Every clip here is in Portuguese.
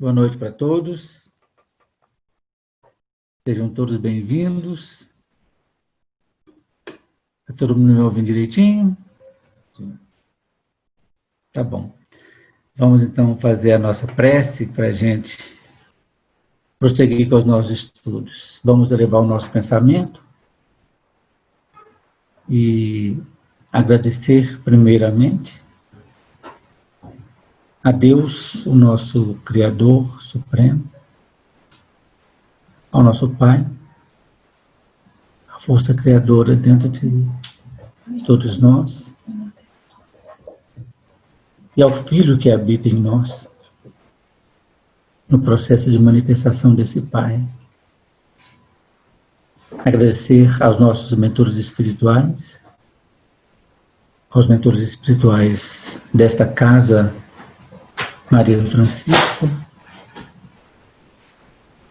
Boa noite para todos. Sejam todos bem-vindos. Está todo mundo me ouvindo direitinho? Sim. Tá bom. Vamos então fazer a nossa prece para a gente prosseguir com os nossos estudos. Vamos elevar o nosso pensamento e agradecer primeiramente a Deus, o nosso Criador Supremo, ao nosso Pai, a força criadora dentro de todos nós, e ao Filho que habita em nós, no processo de manifestação desse Pai. Agradecer aos nossos mentores espirituais, aos mentores espirituais desta casa, Maria Francisca,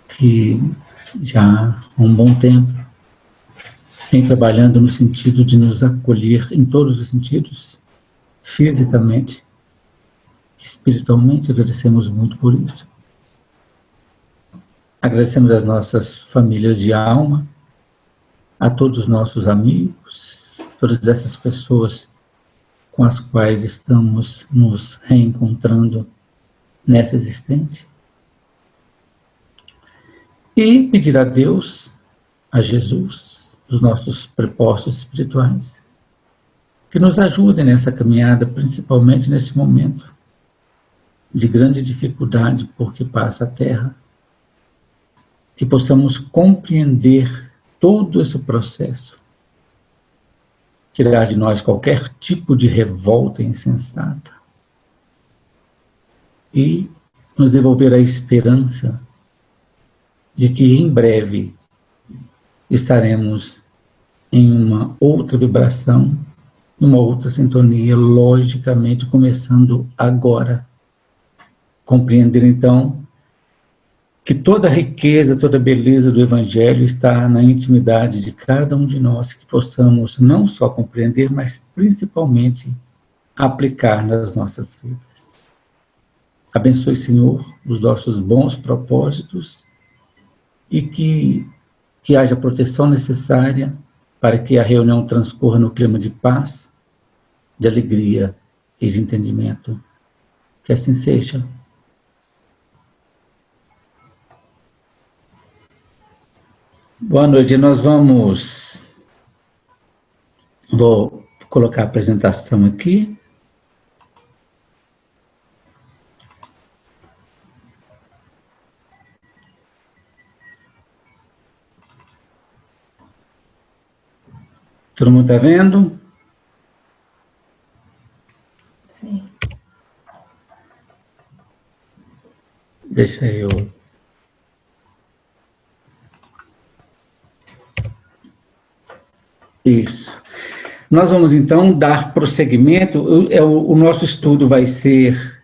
que já há um bom tempo vem trabalhando no sentido de nos acolher em todos os sentidos, fisicamente, espiritualmente. Agradecemos muito por isso. Agradecemos às nossas famílias de alma, a todos os nossos amigos, todas essas pessoas com as quais estamos nos reencontrando nessa existência. E pedir a Deus, a Jesus, os nossos prepostos espirituais, que nos ajudem nessa caminhada, principalmente nesse momento de grande dificuldade por que passa a Terra, que possamos compreender todo esse processo, tirar de nós qualquer tipo de revolta insensata e nos devolver a esperança de que em breve estaremos em uma outra vibração, uma outra sintonia, logicamente começando agora. Compreender então que toda a riqueza, toda a beleza do Evangelho está na intimidade de cada um de nós, que possamos não só compreender, mas principalmente aplicar nas nossas vidas. Abençoe, Senhor, os nossos bons propósitos e que haja a proteção necessária para que a reunião transcorra no clima de paz, de alegria e de entendimento. Que assim seja. Boa noite. Vou colocar a apresentação aqui. Todo mundo está vendo? Sim. Deixa eu... Isso. Nós vamos, então, dar prosseguimento. O nosso estudo vai ser...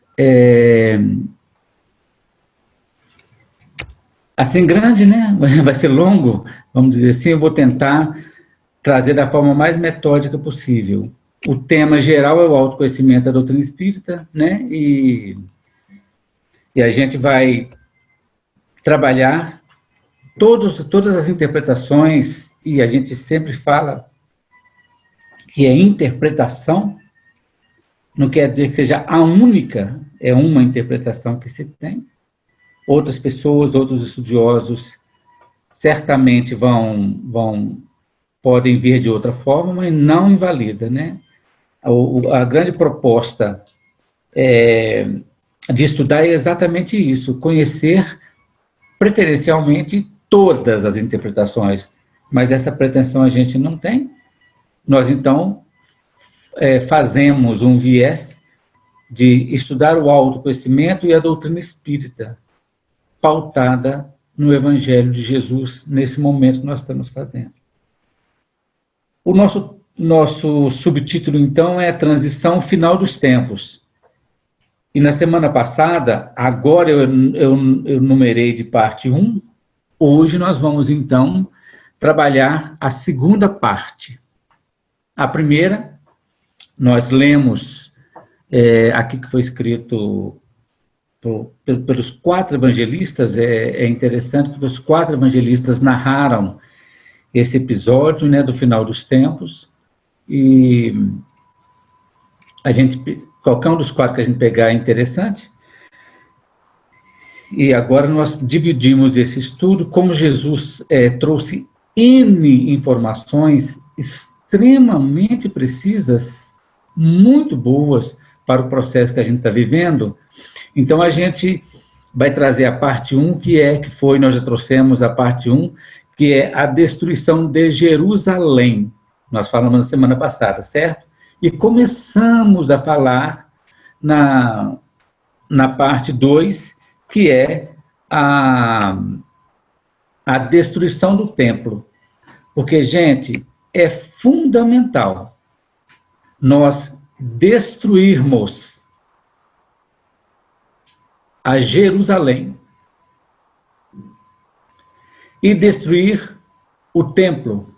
assim, grande, né? Vai ser longo, vamos dizer assim. Eu vou tentar trazer da forma mais metódica possível. O tema geral é o autoconhecimento da doutrina espírita, né? E a gente vai trabalhar todas as interpretações, e a gente sempre fala que é interpretação, não quer dizer que seja a única, é uma interpretação que se tem. Outras pessoas, outros estudiosos, certamente podem ver de outra forma, mas não invalida, né? A grande proposta de estudar é exatamente isso, conhecer preferencialmente todas as interpretações, mas essa pretensão a gente não tem. Nós, então, fazemos um viés de estudar o autoconhecimento e a doutrina espírita, pautada no Evangelho de Jesus, nesse momento que nós estamos fazendo. O nosso subtítulo, então, é a Transição Final dos Tempos. E na semana passada, agora eu numerei de parte 1, hoje nós vamos, então, trabalhar a segunda parte. A primeira, nós lemos aqui que foi escrito pelos 4 evangelistas. É interessante que os 4 evangelistas narraram esse episódio, né, do final dos tempos, e qualquer um dos 4 que a gente pegar é interessante. E agora nós dividimos esse estudo, como Jesus trouxe N informações extremamente precisas, muito boas para o processo que a gente está vivendo. Então a gente vai trazer a parte 1, nós já trouxemos a parte 1, que é a destruição de Jerusalém. Nós falamos na semana passada, certo? E começamos a falar na parte 2, que é a destruição do templo. Porque, gente, é fundamental nós destruirmos a Jerusalém e destruir o templo,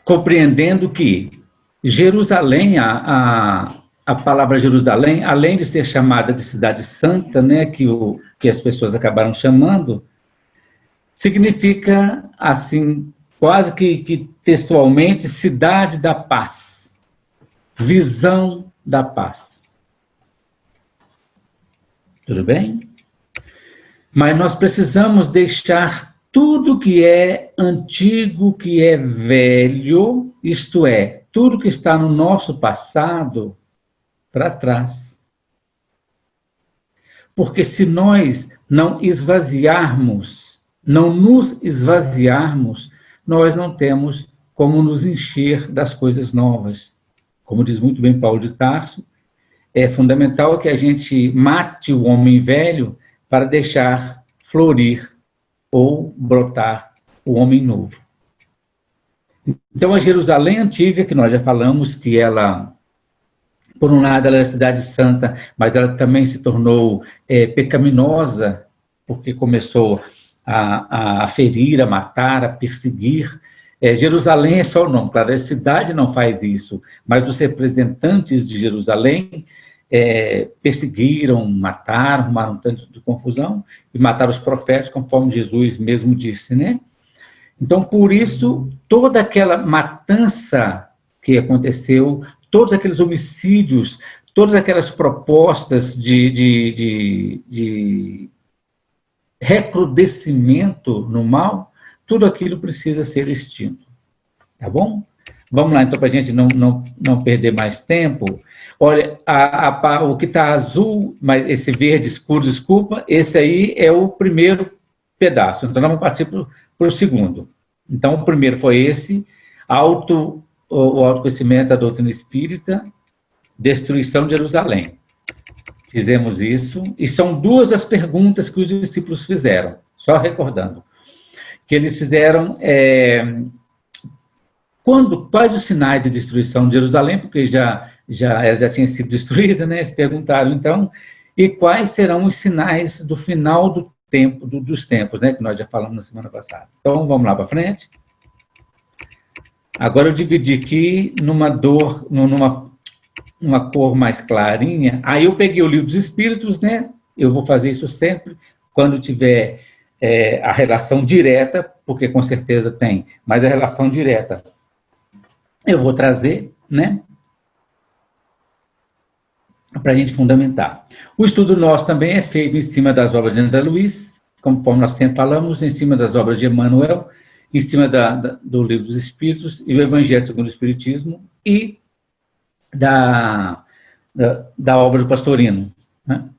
compreendendo que Jerusalém, a palavra Jerusalém, além de ser chamada de cidade santa, né, que as pessoas acabaram chamando, significa, assim, quase que textualmente, cidade da paz, visão da paz. Tudo bem? Mas nós precisamos deixar tudo que é antigo, que é velho, isto é, tudo que está no nosso passado, para trás. Porque se nós não nos esvaziarmos, nós não temos como nos encher das coisas novas. Como diz muito bem Paulo de Tarso, é fundamental que a gente mate o homem velho para deixar florir ou brotar o homem novo. Então, a Jerusalém antiga, que nós já falamos que ela, por um lado, ela é a cidade santa, mas ela também se tornou pecaminosa, porque começou a ferir, a matar, a perseguir. Jerusalém é só o nome, claro, a cidade não faz isso, mas os representantes de Jerusalém perseguiram, mataram, arrumaram um tanto de confusão e mataram os profetas, conforme Jesus mesmo disse, né? Então, por isso, toda aquela matança que aconteceu, todos aqueles homicídios, todas aquelas propostas de recrudescimento no mal, tudo aquilo precisa ser extinto. Tá bom? Vamos lá, então, para a gente não perder mais tempo. Olha, o que está azul, mas esse verde escuro, desculpa, esse aí é o primeiro pedaço. Então, nós vamos partir para o segundo. Então, o primeiro foi esse, o autoconhecimento da doutrina espírita, destruição de Jerusalém. Fizemos isso, e são 2 as perguntas que os discípulos fizeram, só recordando, que eles fizeram, quais os sinais de destruição de Jerusalém, porque ela já tinha sido destruída, né? Eles perguntaram, então, e quais serão os sinais do final do tempo, dos tempos, né? Que nós já falamos na semana passada. Então, vamos lá para frente. Agora eu dividi aqui numa cor mais clarinha. Aí eu peguei o Livro dos Espíritos, né? Eu vou fazer isso sempre, quando tiver a relação direta, porque com certeza tem, mas a relação direta eu vou trazer, né? Para a gente fundamentar. O estudo nosso também é feito em cima das obras de André Luiz, conforme nós sempre falamos, em cima das obras de Emmanuel, em cima do Livro dos Espíritos e o Evangelho segundo o Espiritismo e da obra do Pastorino. Né?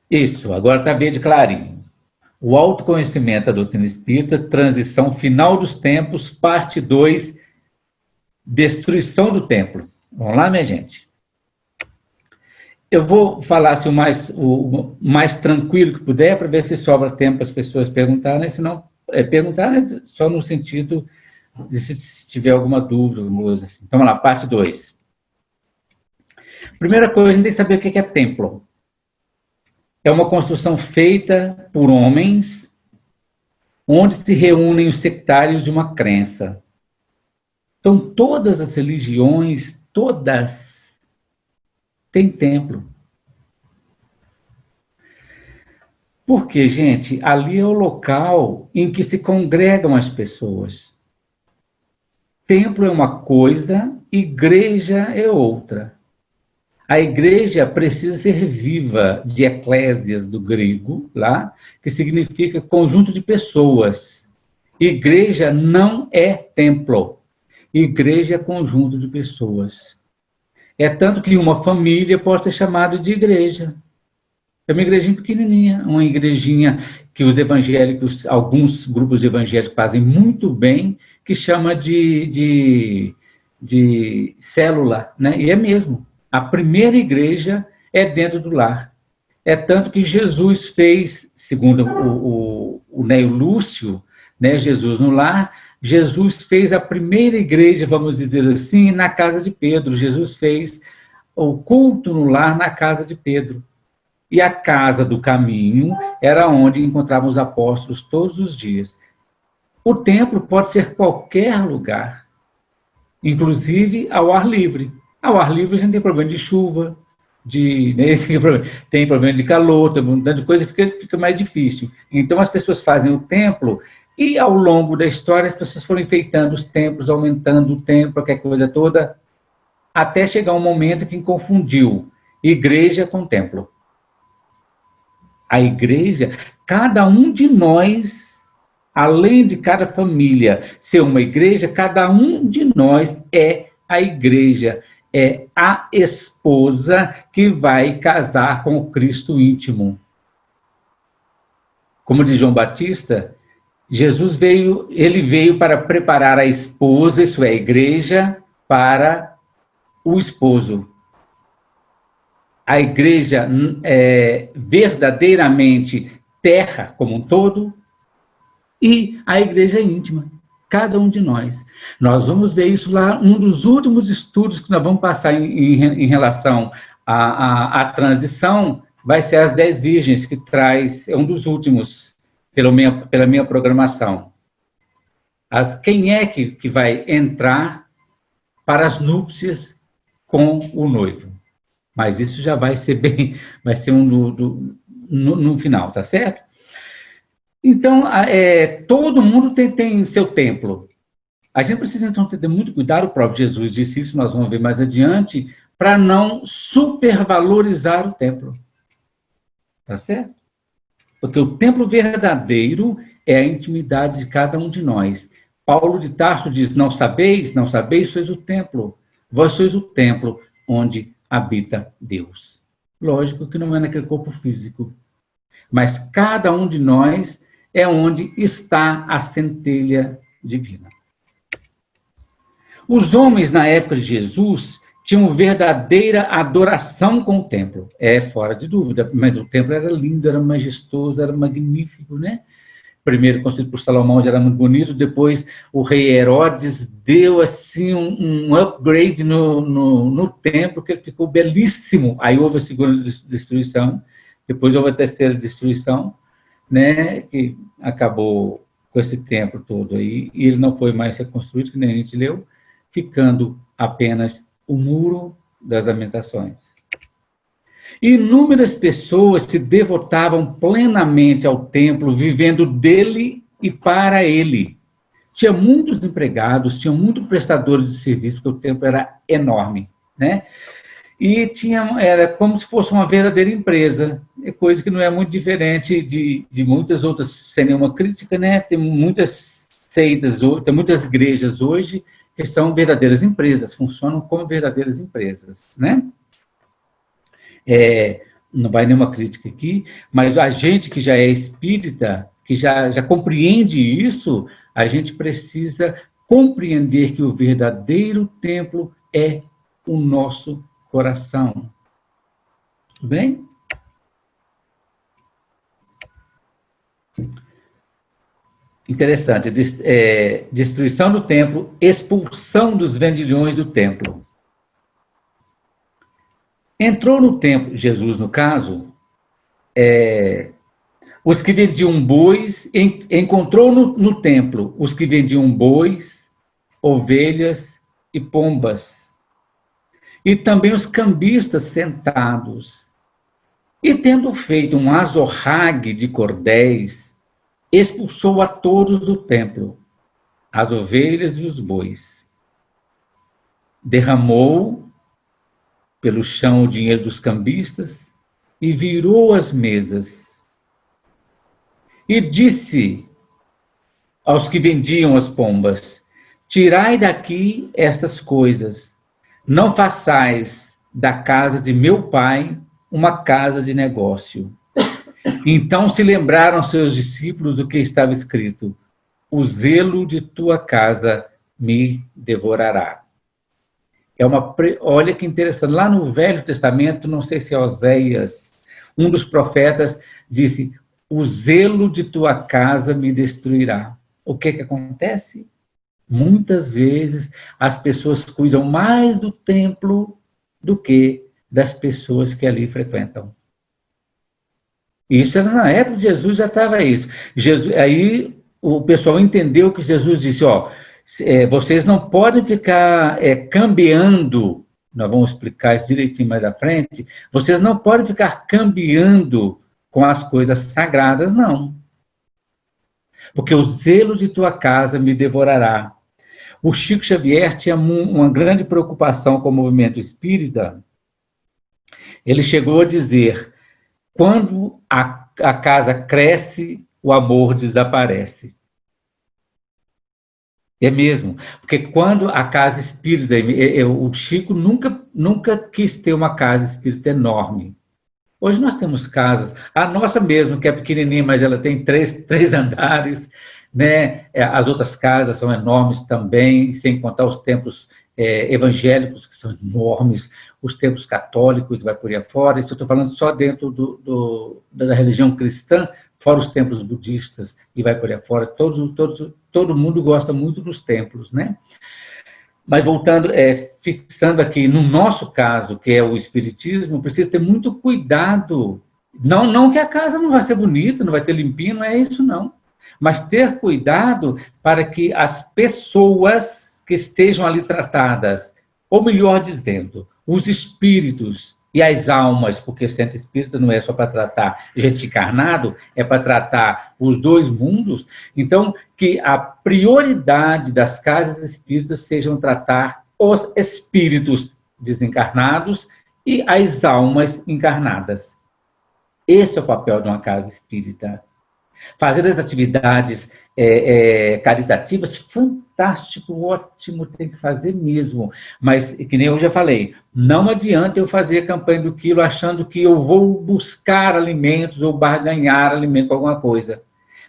Isso, agora está verde clarinho. O autoconhecimento da doutrina espírita, transição final dos tempos, parte 2, destruição do templo. Vamos lá, minha gente? Eu vou falar assim, o mais tranquilo que puder, para ver se sobra tempo para as pessoas perguntarem, se não perguntarem só no sentido de se tiver alguma dúvida. Assim. Então, vamos lá, parte 2. Primeira coisa, a gente tem que saber o que é templo. É uma construção feita por homens, onde se reúnem os sectários de uma crença. Então, todas as religiões, todas têm templo. Porque, gente, ali é o local em que se congregam as pessoas. Templo é uma coisa, igreja é outra. A igreja precisa ser viva, de eclésias do grego, lá, que significa conjunto de pessoas. Igreja não é templo. Igreja é conjunto de pessoas. É tanto que uma família pode ser chamada de igreja. É uma igrejinha pequenininha, uma igrejinha que os evangélicos, alguns grupos evangélicos fazem muito bem, que chama de célula, né? E é mesmo. A primeira igreja é dentro do lar. É tanto que Jesus fez, segundo o Neio Lúcio, né, Jesus no lar, Jesus fez a primeira igreja, vamos dizer assim, na casa de Pedro. Jesus fez o culto no lar na casa de Pedro. E a casa do caminho era onde encontravam os apóstolos todos os dias. O templo pode ser qualquer lugar, inclusive ao ar livre. Ao ar livre a gente tem problema de chuva, tem problema de calor, tem um monte de coisa, fica mais difícil. Então as pessoas fazem o templo e ao longo da história as pessoas foram enfeitando os templos, aumentando o templo, aquela coisa toda, até chegar um momento que confundiu igreja com templo. A igreja, cada um de nós, além de cada família ser uma igreja, cada um de nós é a igreja, é a esposa que vai casar com o Cristo íntimo. Como diz João Batista, ele veio para preparar a esposa, isso é, a igreja, para o esposo. A igreja é verdadeiramente terra como um todo e a igreja íntima, cada um de nós. Nós vamos ver isso lá, um dos últimos estudos que nós vamos passar em relação à transição, vai ser as 10 virgens, que traz, é um dos últimos, pela minha programação. Quem é que vai entrar para as núpcias com o noivo? Mas isso já vai ser no final, tá certo? Então, todo mundo tem seu templo. A gente precisa, então, ter muito cuidado, o próprio Jesus disse isso, nós vamos ver mais adiante, para não supervalorizar o templo. Tá certo? Porque o templo verdadeiro é a intimidade de cada um de nós. Paulo de Tarso diz, não sabeis, sois o templo. Vós sois o templo onde habita Deus. Lógico que não é naquele corpo físico, mas cada um de nós é onde está a centelha divina. Os homens, na época de Jesus, tinham verdadeira adoração com o templo. Fora de dúvida, mas o templo era lindo, era majestoso, era magnífico, né? Primeiro construído por Salomão já era muito bonito, depois o rei Herodes deu assim um upgrade no templo, que ele ficou belíssimo. Aí houve a segunda destruição, depois houve a terceira destruição, né, que acabou com esse templo todo aí, e ele não foi mais reconstruído, que nem a gente leu, ficando apenas o muro das lamentações. Inúmeras pessoas se devotavam plenamente ao templo, vivendo dele e para ele. Tinha muitos empregados, tinha muitos prestadores de serviço, porque o templo era enorme, né? E era como se fosse uma verdadeira empresa, coisa que não é muito diferente de muitas outras, sem nenhuma crítica, né? Tem muitas seitas, tem muitas igrejas hoje que são verdadeiras empresas, funcionam como verdadeiras empresas, né? Não vai nenhuma crítica aqui, mas a gente que já é espírita, que já compreende isso, a gente precisa compreender que o verdadeiro templo é o nosso coração. Tudo bem? Interessante. Destruição do templo, expulsão dos vendilhões do templo. Entrou no templo, Jesus no caso, os que vendiam bois, encontrou no templo os que vendiam bois, ovelhas e pombas. e também os cambistas sentados. E tendo feito um azorrague de cordéis, expulsou a todos do templo, as ovelhas e os bois. Derramou pelo chão o dinheiro dos cambistas e virou as mesas. E disse aos que vendiam as pombas: tirai daqui estas coisas, não façais da casa de meu pai uma casa de negócio. Então se lembraram seus discípulos do que estava escrito: o zelo de tua casa me devorará. Olha que interessante, lá no Velho Testamento, não sei se é Oséias, um dos profetas disse: o zelo de tua casa me destruirá. O que acontece? Muitas vezes as pessoas cuidam mais do templo do que das pessoas que ali frequentam. Isso era na época de Jesus, já estava isso. Aí o pessoal entendeu que Jesus disse: vocês não podem ficar cambiando, nós vamos explicar isso direitinho mais à frente, vocês não podem ficar cambiando com as coisas sagradas, não. Porque o zelo de tua casa me devorará. O Chico Xavier tinha uma grande preocupação com o movimento espírita. Ele chegou a dizer: quando a casa cresce, o amor desaparece. É mesmo, porque quando a casa espírita, o Chico nunca quis ter uma casa espírita enorme. Hoje nós temos casas, a nossa mesmo, que é pequenininha, mas ela tem três andares, né? As outras casas são enormes também, sem contar os templos evangélicos, que são enormes, os templos católicos, vai por aí afora. Isso eu estou falando só dentro da religião cristã, fora os templos budistas, e vai por aí afora. Todo mundo gosta muito dos templos, né? Mas voltando, fixando aqui, no nosso caso, que é o espiritismo, precisa ter muito cuidado. Não que a casa não vai ser bonita, não vai ter limpinho, não é isso não. Mas ter cuidado para que as pessoas que estejam ali tratadas, ou melhor dizendo, os espíritos e as almas, porque o centro espírita não é só para tratar gente encarnado, é para tratar os dois mundos. Então, que a prioridade das casas espíritas sejam tratar os espíritos desencarnados e as almas encarnadas. Esse é o papel de uma casa espírita. Fazer as atividades caritativas, fantástico, ótimo, tem que fazer mesmo. Mas, que nem eu já falei, não adianta eu fazer a campanha do quilo achando que eu vou buscar alimentos ou barganhar alimento com alguma coisa.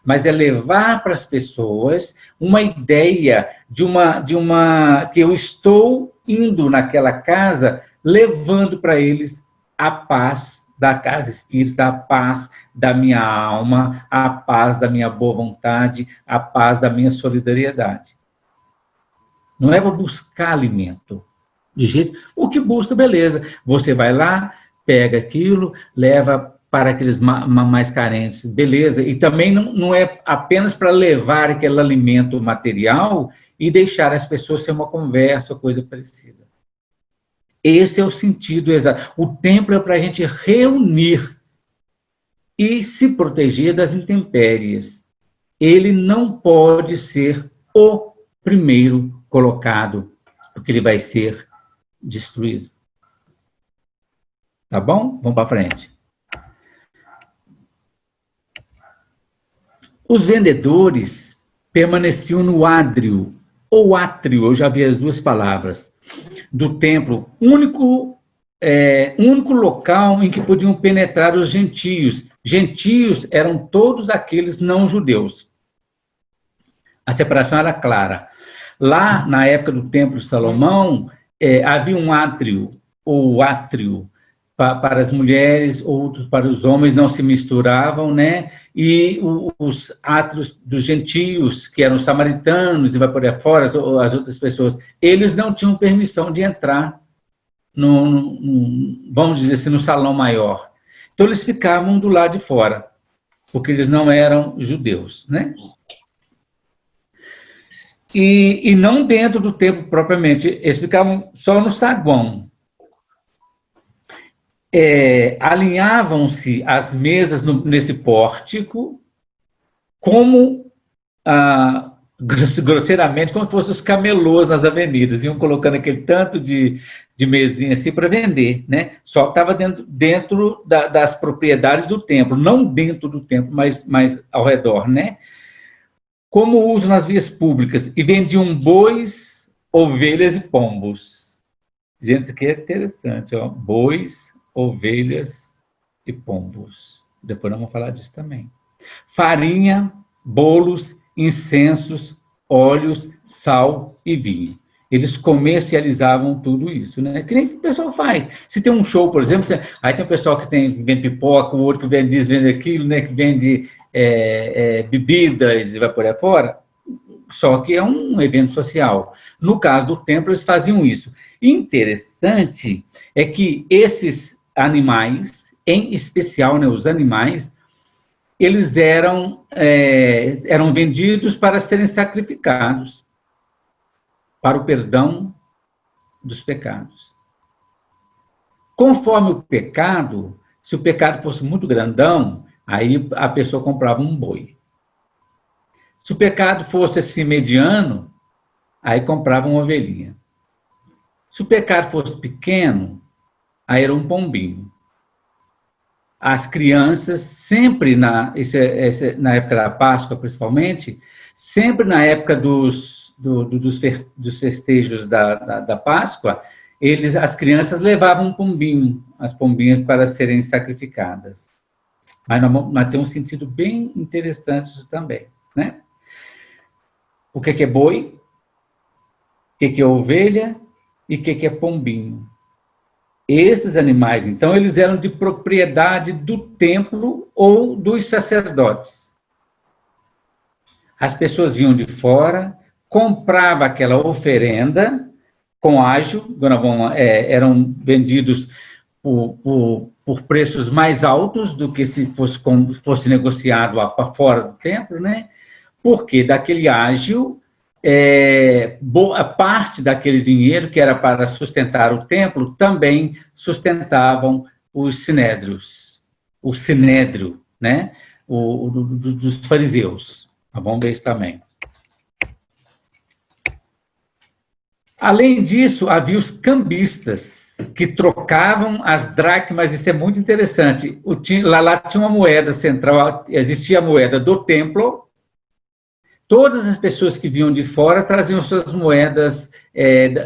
Mas é levar para as pessoas uma ideia que eu estou indo naquela casa, levando para eles a paz da casa espírita, a paz da minha alma, a paz da minha boa vontade, a paz da minha solidariedade. Não é para buscar alimento. De jeito, o que busca, beleza. Você vai lá, pega aquilo, leva para aqueles mais carentes, beleza. E também não é apenas para levar aquele alimento material e deixar as pessoas ter uma conversa ou coisa parecida. Esse é o sentido exato. O templo é para a gente reunir e se proteger das intempéries. Ele não pode ser o primeiro colocado, porque ele vai ser destruído. Tá bom? Vamos para frente. Os vendedores permaneciam no ádrio, ou átrio, eu já vi as duas palavras, do templo, único local em que podiam penetrar os gentios. Gentios eram todos aqueles não-judeus. A separação era clara. Lá, na época do Templo de Salomão, havia um átrio, ou átrio, para as mulheres, outros para os homens, não se misturavam, né? E os átrios dos gentios, que eram samaritanos, e vai por aí fora, as outras pessoas, eles não tinham permissão de entrar vamos dizer assim, no salão maior. Então, eles ficavam do lado de fora, porque eles não eram judeus, né? E não dentro do templo propriamente, eles ficavam só no saguão. alinhavam-se as mesas nesse pórtico, como grosseiramente, como se fossem os camelôs nas avenidas, iam colocando aquele tanto de mesinha assim para vender, né? Só que estava dentro das propriedades do templo, não dentro do templo, mas ao redor, né? Como uso nas vias públicas, e vendiam bois, ovelhas e pombos. Gente, isso aqui é interessante, ó. Bois, ovelhas e pombos. Depois nós vamos falar disso também. Farinha, bolos, incensos, óleos, sal e vinho. Eles comercializavam tudo isso, né? Que nem o pessoal faz. Se tem um show, por exemplo, aí tem um pessoal que vende pipoca, o outro que vende aquilo, né? Que vende bebidas e vai por aí fora. Só que é um evento social. No caso do templo, eles faziam isso. Interessante é que esses animais, em especial, né, os animais, eles eram vendidos para serem sacrificados para o perdão dos pecados. Conforme o pecado, se o pecado fosse muito grandão, aí a pessoa comprava um boi. Se o pecado fosse assim mediano, aí comprava uma ovelhinha. Se o pecado fosse pequeno, aí era um pombinho. As crianças, sempre na época da Páscoa, principalmente, sempre na época dos festejos da Páscoa, as crianças levavam um pombinho, as pombinhas para serem sacrificadas. Mas nós temos um sentido bem interessante isso também, né? O que é boi, o que é ovelha e o que é pombinho. Esses animais, então, eles eram de propriedade do templo ou dos sacerdotes. As pessoas vinham de fora, compravam aquela oferenda com ágio, eram vendidos por preços mais altos do que se fosse negociado para fora do templo, né? Porque daquele ágio, boa parte daquele dinheiro que era para sustentar o templo também sustentavam os sinédrios, o sinédrio, né? Dos fariseus. Vamos ver isso também. Além disso, havia os cambistas, que trocavam as dracmas. Isso é muito interessante. Lá tinha uma moeda central, existia a moeda do templo. Todas as pessoas que vinham de fora traziam suas moedas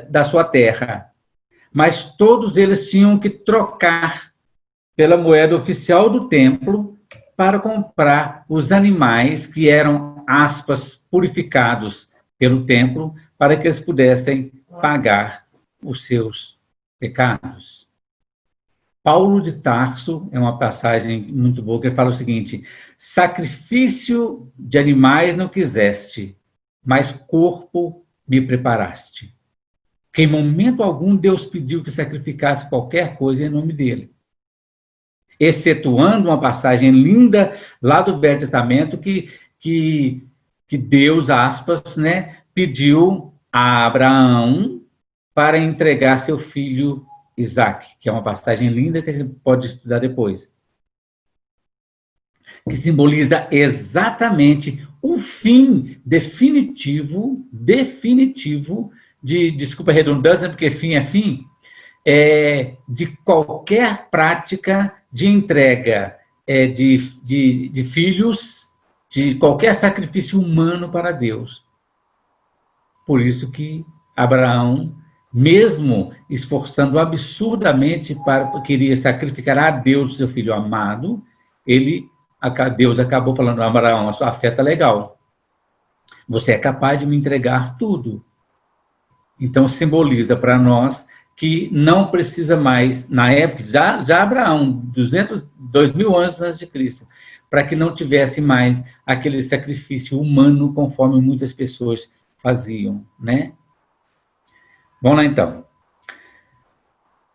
da sua terra, mas todos eles tinham que trocar pela moeda oficial do templo para comprar os animais que eram, aspas, purificados pelo templo, para que eles pudessem pagar os seus pecados. Paulo de Tarso, é uma passagem muito boa, que ele fala o seguinte: sacrifício de animais não quiseste, mas corpo me preparaste. Que em momento algum Deus pediu que sacrificasse qualquer coisa em nome dele. Excetuando uma passagem linda lá do Velho Testamento, que Deus, aspas, né, pediu a Abraão para entregar seu filho Isaac, que é uma passagem linda que a gente pode estudar depois, que simboliza exatamente o fim definitivo, desculpa a redundância, porque fim é fim, de qualquer prática de entrega de filhos, de qualquer sacrifício humano para Deus. Por isso que Abraão, mesmo esforçando absurdamente queria sacrificar a Deus seu filho amado, Deus acabou falando: Abraão, a sua fé está legal. Você é capaz de me entregar tudo. Então, simboliza para nós que não precisa mais, na época, já Abraão, 2000 anos antes de Cristo, para que não tivesse mais aquele sacrifício humano, conforme muitas pessoas faziam, né? Vamos lá, então.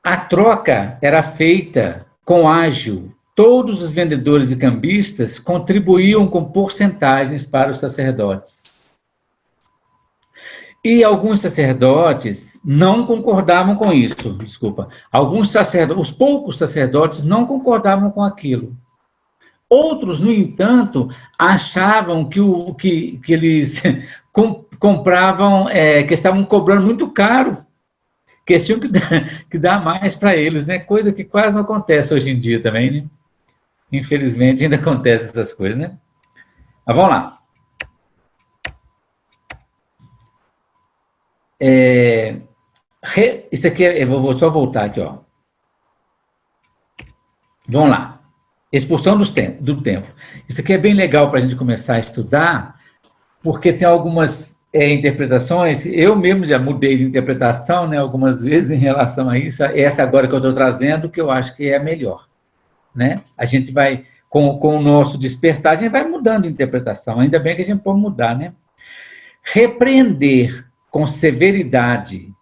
A troca era feita com ágio. Todos os vendedores e cambistas contribuíam com porcentagens para os sacerdotes. E alguns sacerdotes não concordavam com isso, desculpa. Os poucos sacerdotes não concordavam com aquilo. Outros, no entanto, achavam que eles compravam, que estavam cobrando muito caro, que eles tinham que dar mais para eles, né? Coisa que quase não acontece hoje em dia também, né? Infelizmente ainda acontece essas coisas, né? Mas vamos lá. Isso aqui, eu vou só voltar aqui, ó. Vamos lá. Expulsão do templo. Isso aqui é bem legal para a gente começar a estudar, porque tem algumas interpretações. Eu mesmo já mudei de interpretação, né, algumas vezes em relação a isso. Essa agora que eu estou trazendo, que eu acho que é a melhor. Né? A gente vai, com o nosso despertar, a gente vai mudando de interpretação. Ainda bem que a gente pode mudar, né? Repreender com severidade,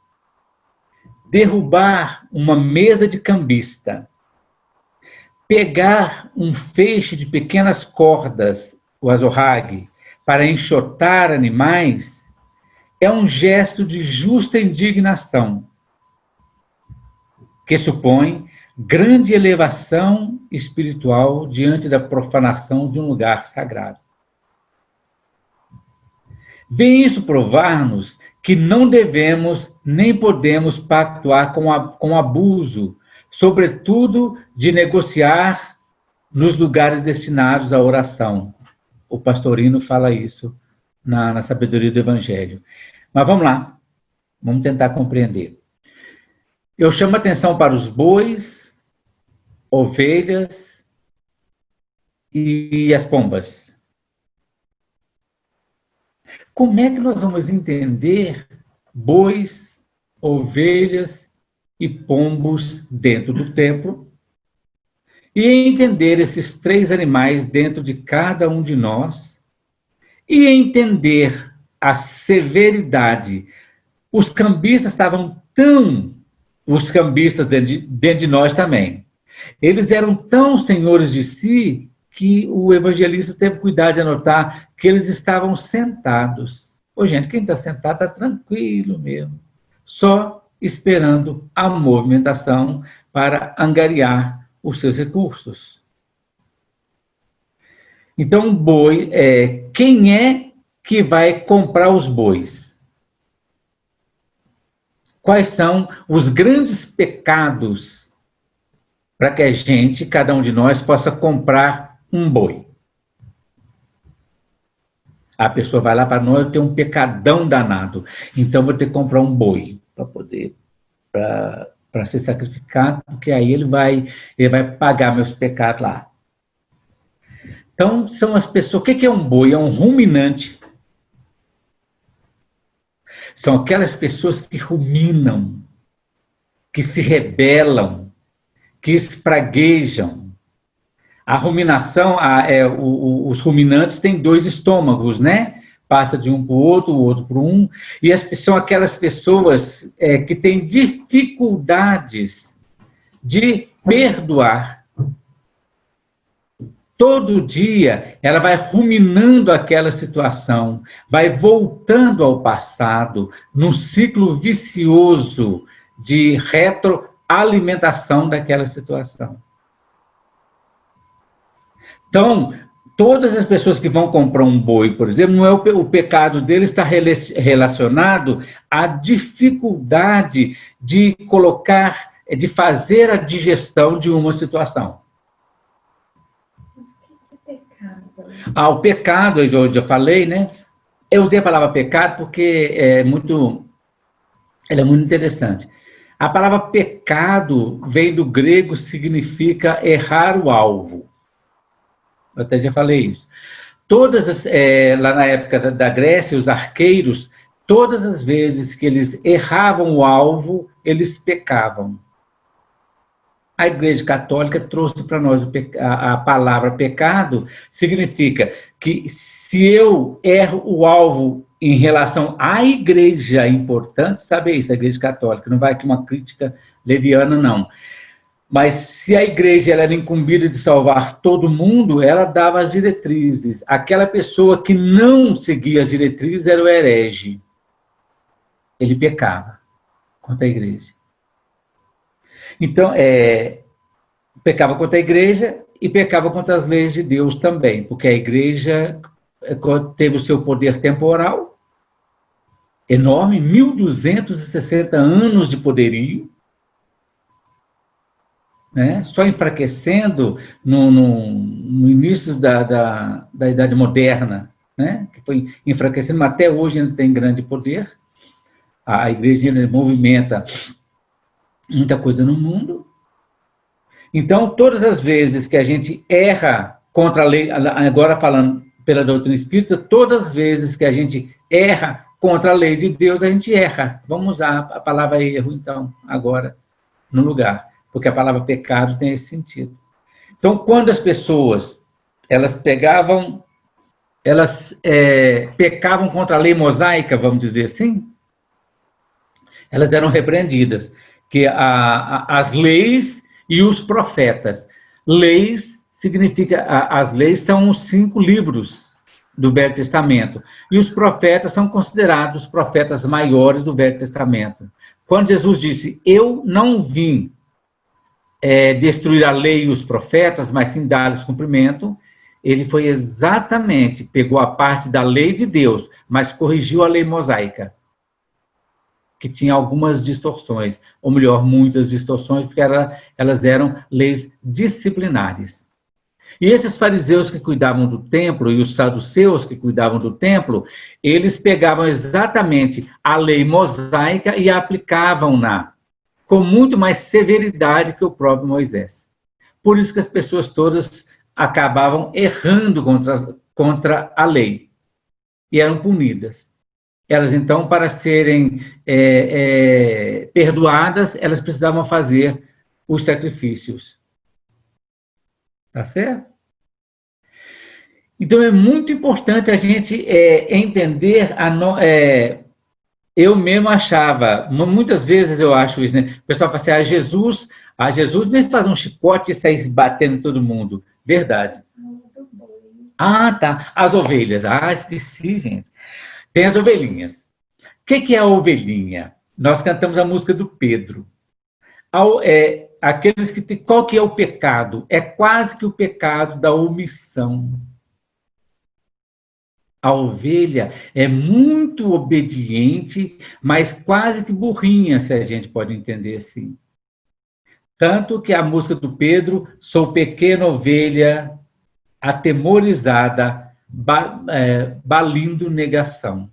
derrubar uma mesa de cambista, pegar um feixe de pequenas cordas, o azorrague, para enxotar animais, é um gesto de justa indignação, que supõe grande elevação espiritual diante da profanação de um lugar sagrado. Vem isso provar-nos que não devemos nem podemos pactuar com abuso, sobretudo de negociar nos lugares destinados à oração. O pastorino fala isso na sabedoria do Evangelho. Mas vamos lá, vamos tentar compreender. Eu chamo a atenção para os bois, ovelhas e as pombas. Como é que nós vamos entender bois, ovelhas e pombos dentro do templo e entender esses três animais dentro de cada um de nós e entender a severidade? Os cambistas estavam os cambistas dentro de nós também, eles eram tão senhores de si que o evangelista teve cuidado de anotar que eles estavam sentados. Ô, gente, quem está sentado está tranquilo mesmo, só esperando a movimentação para angariar os seus recursos. Então, boi, quem é que vai comprar os bois? Quais são os grandes pecados para que a gente, cada um de nós, possa comprar um boi? A pessoa vai lá e fala, não, eu tenho um pecadão danado, então vou ter que comprar um boi para ser sacrificado, porque aí ele vai pagar meus pecados lá. Então, são as pessoas... O que é um boi? É um ruminante. São aquelas pessoas que ruminam, que se rebelam, que espraguejam. A ruminação, os ruminantes têm dois estômagos, né? Passa de um para o outro para um. E são aquelas pessoas que têm dificuldades de perdoar. Todo dia ela vai ruminando aquela situação, vai voltando ao passado, num ciclo vicioso de retroalimentação daquela situação. Então, todas as pessoas que vão comprar um boi, por exemplo, não é o pecado dele está relacionado à dificuldade de fazer a digestão de uma situação. O pecado, eu já falei, né? Eu usei a palavra pecado porque ela é muito interessante. A palavra pecado vem do grego, significa errar o alvo. Eu até já falei isso. Lá na época da Grécia, os arqueiros, todas as vezes que eles erravam o alvo, eles pecavam. A Igreja Católica trouxe para nós a palavra pecado, significa que se eu erro o alvo em relação à Igreja, é importante saber isso, a Igreja Católica, não vai aqui uma crítica leviana, não. Mas se a Igreja ela era incumbida de salvar todo mundo, ela dava as diretrizes. Aquela pessoa que não seguia as diretrizes era o herege. ele pecava contra a igreja. Então, pecava contra a igreja e pecava contra as leis de Deus também, porque a igreja teve o seu poder temporal enorme, 1260 anos de poderio, né? Só enfraquecendo no início da Idade Moderna, né? Que foi enfraquecendo, mas até hoje ainda tem grande poder. A igreja ainda movimenta muita coisa no mundo. Então, todas as vezes que a gente erra contra a lei, agora falando pela doutrina espírita, todas as vezes que a gente erra contra a lei de Deus, a gente erra. Vamos usar a palavra erro, então, agora, no lugar, porque a palavra pecado tem esse sentido. Então, quando as pessoas, elas pecavam contra a lei mosaica, vamos dizer assim, elas eram repreendidas, que as leis e os profetas. Leis significa, as leis são os 5 livros do Velho Testamento, e os profetas são considerados os profetas maiores do Velho Testamento. Quando Jesus disse, eu não vim destruir a lei e os profetas, mas sim dar-lhes cumprimento, ele foi exatamente, pegou a parte da lei de Deus, mas corrigiu a lei mosaica, que tinha algumas distorções, ou melhor, muitas distorções, porque elas eram leis disciplinares. E esses fariseus que cuidavam do templo e os saduceus que cuidavam do templo, eles pegavam exatamente a lei mosaica e a aplicavam-na com muito mais severidade que o próprio Moisés. Por isso que as pessoas todas acabavam errando contra a lei e eram punidas. Elas, então, para serem perdoadas, elas precisavam fazer os sacrifícios. Tá certo? Então, é muito importante a gente entender eu mesmo achava, muitas vezes eu acho isso, né? O pessoal fala assim, Jesus nem faz um chicote e sai batendo em todo mundo. Verdade. Ah, tá. As ovelhas. Ah, esqueci, gente. Tem as ovelhinhas. O que é a ovelhinha? Nós cantamos a música do Pedro. Qual que é o pecado? É quase que o pecado da omissão. A ovelha é muito obediente, mas quase que burrinha, se a gente pode entender assim. Tanto que a música do Pedro, sou pequena ovelha, atemorizada, balindo negação.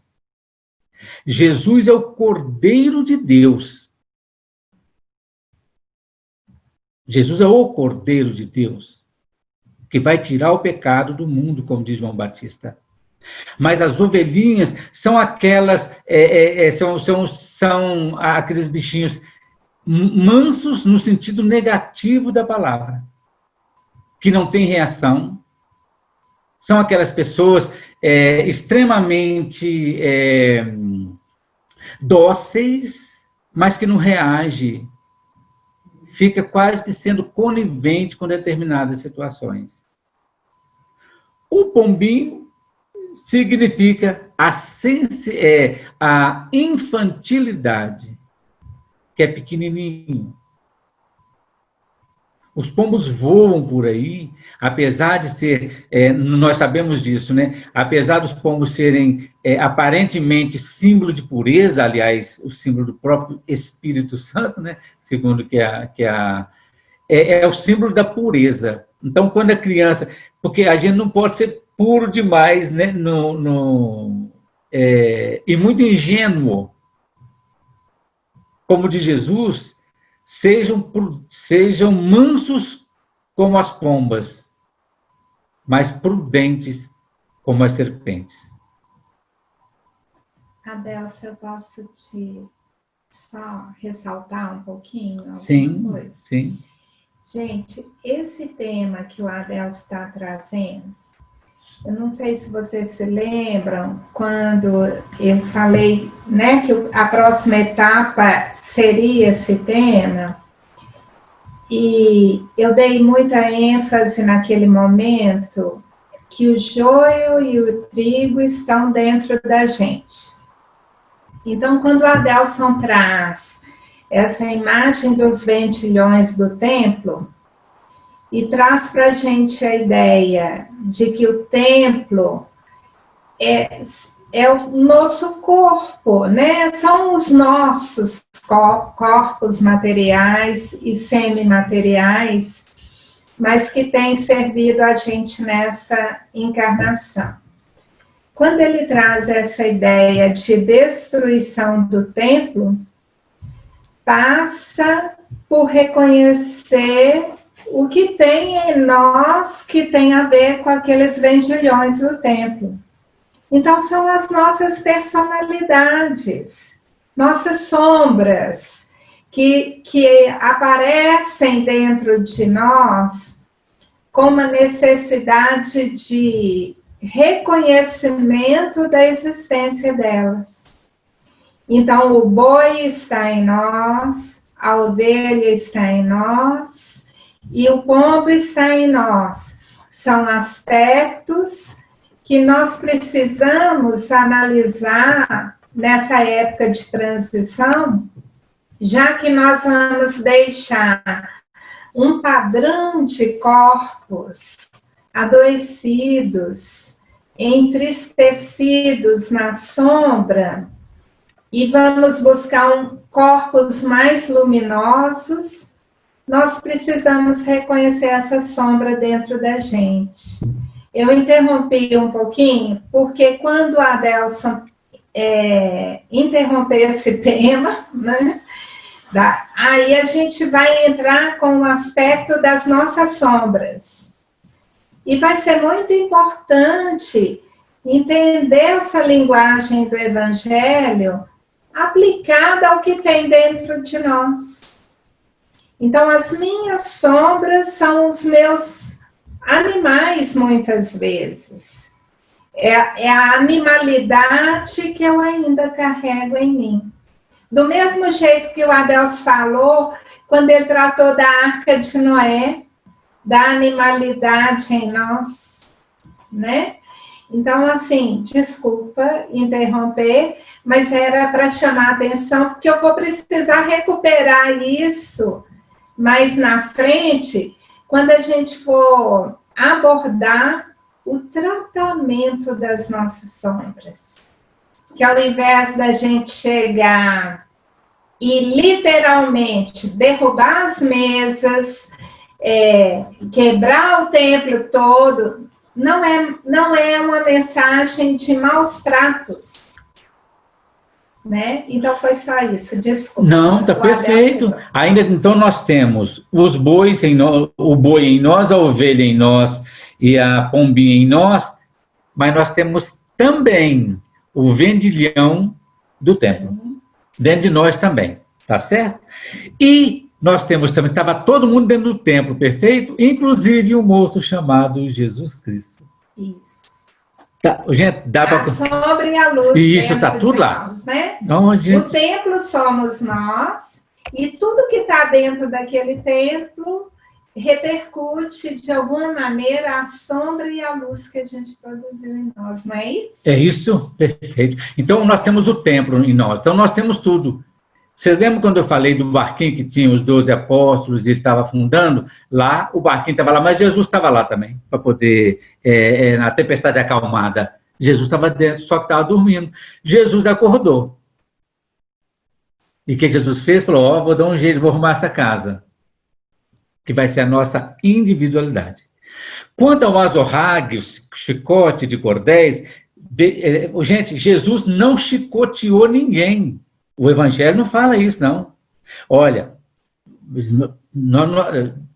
Jesus é o Cordeiro de Deus. Jesus é o Cordeiro de Deus, que vai tirar o pecado do mundo, como diz João Batista. Mas as ovelhinhas são aquelas, são aqueles bichinhos mansos no sentido negativo da palavra, que não têm reação. São aquelas pessoas extremamente dóceis, mas que não reagem. Fica quase que sendo conivente com determinadas situações. O pombinho significa a infantilidade, que é pequenininho. Os pombos voam por aí, apesar de ser, nós sabemos disso, né? Apesar dos pombos serem aparentemente símbolo de pureza, aliás, o símbolo do próprio Espírito Santo, né? Segundo é o símbolo da pureza. Então, quando a criança, porque a gente não pode ser puro demais, né? E muito ingênuo, como de Jesus, sejam mansos como as pombas, mas prudentes como as serpentes. Adelsa, eu posso só ressaltar um pouquinho? Sim, coisa? Sim. Gente, esse tema que o Adelsa está trazendo, eu não sei se vocês se lembram, quando eu falei, né, que a próxima etapa seria esse tema, e eu dei muita ênfase naquele momento que o joio e o trigo estão dentro da gente. Então, quando o Adelson traz essa imagem dos vendilhões do templo e traz para a gente a ideia de que o templo é o nosso corpo, né? São os nossos corpos materiais e semimateriais, mas que têm servido a gente nessa encarnação. Quando ele traz essa ideia de destruição do templo, passa por reconhecer o que tem em nós que tem a ver com aqueles vendilhões do templo. Então, são as nossas personalidades, nossas sombras, que aparecem dentro de nós com uma necessidade de reconhecimento da existência delas. Então, o boi está em nós, a ovelha está em nós e o pombo está em nós. São aspectos que nós precisamos analisar nessa época de transição, já que nós vamos deixar um padrão de corpos adoecidos, entristecidos na sombra, e vamos buscar corpos mais luminosos, nós precisamos reconhecer essa sombra dentro da gente. Eu interrompi um pouquinho, porque quando a Adelson interromper esse tema, né, aí a gente vai entrar com o aspecto das nossas sombras. E vai ser muito importante entender essa linguagem do Evangelho aplicada ao que tem dentro de nós. Então, as minhas sombras são os meus animais, muitas vezes. É a animalidade que eu ainda carrego em mim. Do mesmo jeito que o Adelson falou, quando ele tratou da Arca de Noé, da animalidade em nós, né? Então, assim, desculpa interromper, mas era para chamar a atenção, porque eu vou precisar recuperar isso mais na frente, quando a gente for abordar o tratamento das nossas sombras. Que ao invés da gente chegar e literalmente derrubar as mesas, quebrar o templo todo, não é uma mensagem de maus tratos, né? Então foi só isso, desculpa. Não, está perfeito. Ainda então nós temos os bois em nós, o boi em nós, a ovelha em nós e a pombinha em nós, mas nós temos também o vendilhão do templo, dentro de nós também, tá certo? E nós temos também, estava todo mundo dentro do templo, perfeito? Inclusive o moço chamado Jesus Cristo. Isso. Tá, gente, dá para... A sombra e a luz. Isso, está tudo lá. Nós, né? Então, gente... O templo somos nós, e tudo que está dentro daquele templo repercute, de alguma maneira, a sombra e a luz que a gente produziu em nós, não é isso? É isso, perfeito. Então, nós temos o templo em nós, então nós temos tudo. Vocês lembram quando eu falei do barquinho que tinha os 12 apóstolos e ele estava afundando? Lá, o barquinho estava lá, mas Jesus estava lá também, para poder, na tempestade acalmada. Jesus estava dentro, só que estava dormindo. Jesus acordou. E o que Jesus fez? Falou, vou dar um jeito, vou arrumar essa casa, que vai ser a nossa individualidade. Quanto ao azorrague, o chicote de cordéis, gente, Jesus não chicoteou ninguém. O Evangelho não fala isso, não. Olha,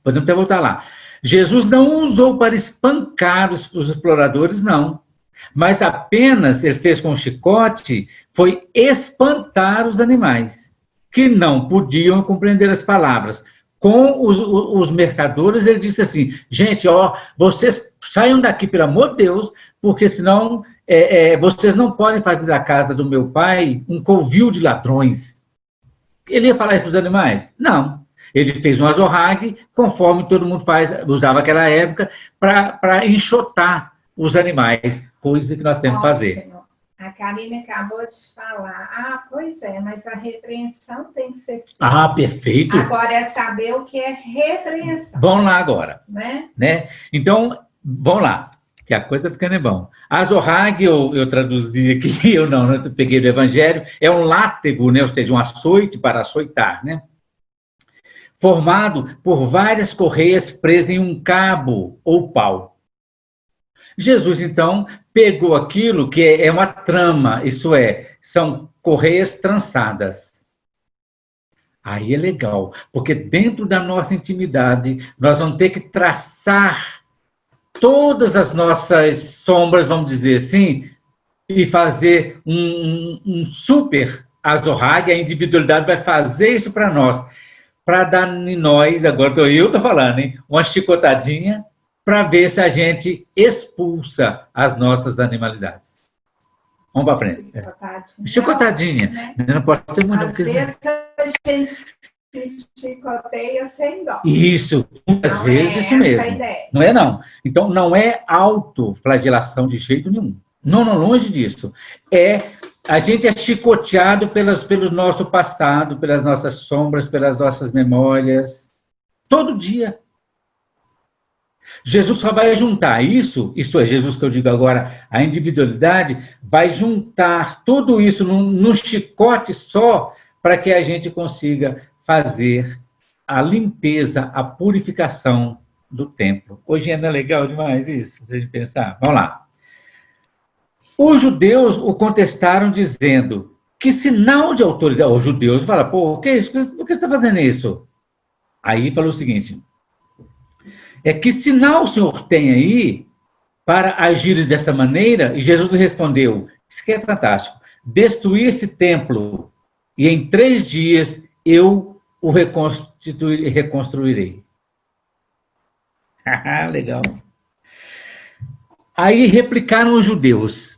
podemos até voltar lá. Jesus não usou para espancar os exploradores, não. Mas apenas ele fez com o chicote, foi espantar os animais, que não podiam compreender as palavras. Com os mercadores, ele disse assim, gente, vocês saiam daqui, pelo amor de Deus, porque senão vocês não podem fazer da casa do meu pai um covil de ladrões. Ele ia falar isso para os animais? Não. Ele fez um azorrague, conforme todo mundo usava naquela época, para enxotar os animais, coisa que nós temos que fazer. A Karine acabou de falar. Ah, pois é, mas a repreensão tem que ser feita. Ah, perfeito. Agora é saber o que é repreensão. Vamos lá agora. Né? Então, vamos lá, que a coisa ficando é bom. Azorrague, eu traduzi aqui, eu peguei do Evangelho, é um látego, né? Ou seja, um açoite para açoitar, né? Formado por várias correias presas em um cabo ou pau. Jesus, então, pegou aquilo que é uma trama, isso é, são correias trançadas. Aí é legal, porque dentro da nossa intimidade, nós vamos ter que traçar todas as nossas sombras, vamos dizer assim, e fazer um super azorrague, a individualidade vai fazer isso para nós, para dar em nós, agora eu estou falando, hein, uma chicotadinha, para ver se a gente expulsa as nossas animalidades. Vamos para frente. Chicotadinha. Não pode ser muito. Às vezes a gente se chicoteia sem dó. Isso, muitas vezes isso mesmo. Não é não. Então, não é autoflagelação de jeito nenhum. Não, longe disso. A gente é chicoteado pelo nosso passado, pelas nossas sombras, pelas nossas memórias, todo dia. Jesus só vai juntar isso é Jesus que eu digo agora, a individualidade, vai juntar tudo isso num chicote só para que a gente consiga fazer a limpeza, a purificação do templo. Hoje ainda é legal demais isso, a gente pensar. Vamos lá. Os judeus o contestaram dizendo que sinal de autoridade... Os judeus falam, pô, o que é isso? Por que você está fazendo isso? Aí falou o seguinte... que sinal o senhor tem aí para agir dessa maneira? E Jesus respondeu, isso que é fantástico, destruir esse templo e em 3 dias eu o reconstruirei. Legal. Aí replicaram os judeus,